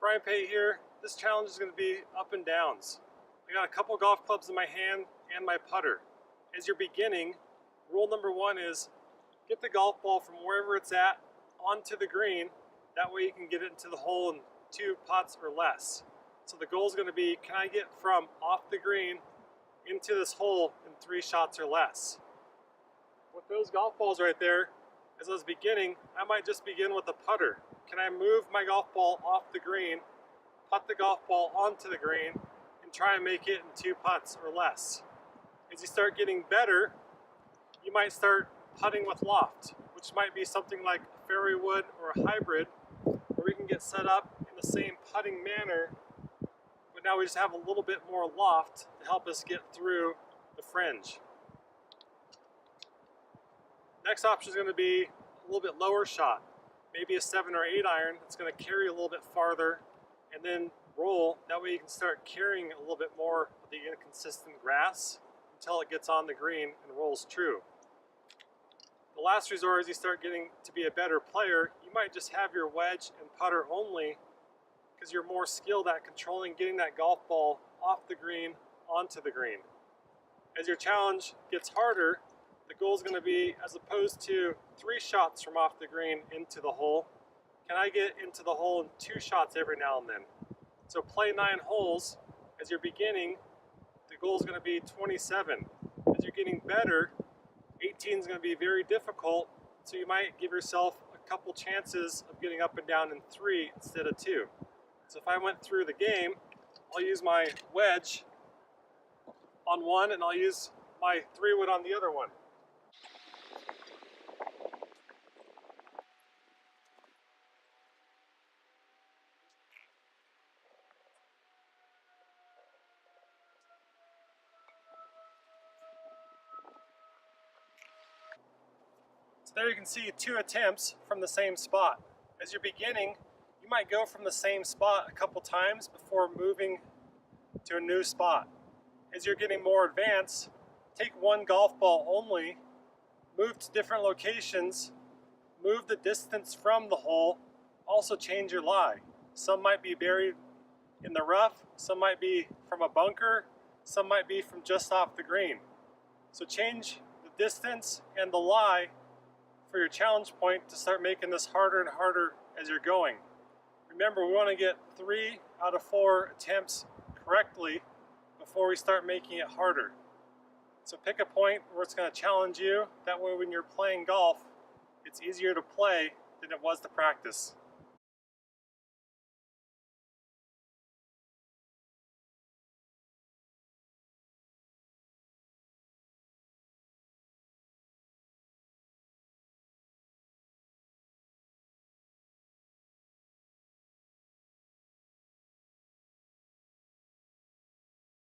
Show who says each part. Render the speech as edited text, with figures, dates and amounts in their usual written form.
Speaker 1: Brian Pate here. This challenge is going to be up and downs. I got a couple golf clubs in my hand and my putter. As you're beginning, rule number one is get the golf ball from wherever it's at onto the green. That way you can get it into the hole in 2 putts or less. So the goal is going to be, can I get from off the green into this hole in 3 shots or less? With those golf balls right there, as I was beginning, I might just begin with a putter. Can I move my golf ball off the green, putt the golf ball onto the green, and try and make it in 2 putts or less? As you start getting better, you might start putting with loft, which might be something like a fairway wood or a hybrid, where we can get set up in the same putting manner, but now we just have a little bit more loft to help us get through the fringe. Next option is going to be a little bit lower shot, maybe a 7 or 8 iron that's going to carry a little bit farther and then roll. That way you can start carrying a little bit more of the inconsistent grass until it gets on the green and rolls true. The last resort, as you start getting to be a better player, you might just have your wedge and putter only because you're more skilled at controlling getting that golf ball off the green onto the green. As your challenge gets harder, the goal is going to be, as opposed to 3 shots from off the green into the hole, can I get into the hole in 2 shots every now and then? So play 9 holes. As you're beginning, the goal is going to be 27. As you're getting better, 18 is going to be very difficult, so you might give yourself a couple chances of getting up and down in 3 instead of 2. So if I went through the game, I'll use my wedge on one and I'll use my 3-wood on the other one. So there you can see 2 attempts from the same spot. As you're beginning, you might go from the same spot a couple times before moving to a new spot. As you're getting more advanced, take 1 golf ball only, move to different locations, move the distance from the hole, also change your lie. Some might be buried in the rough, some might be from a bunker, some might be from just off the green. So change the distance and the lie for your challenge point to start making this harder and harder as you're going. Remember, we want to get 3 out of 4 attempts correctly before we start making it harder. So pick a point where it's going to challenge you. That way when you're playing golf, it's easier to play than it was to practice.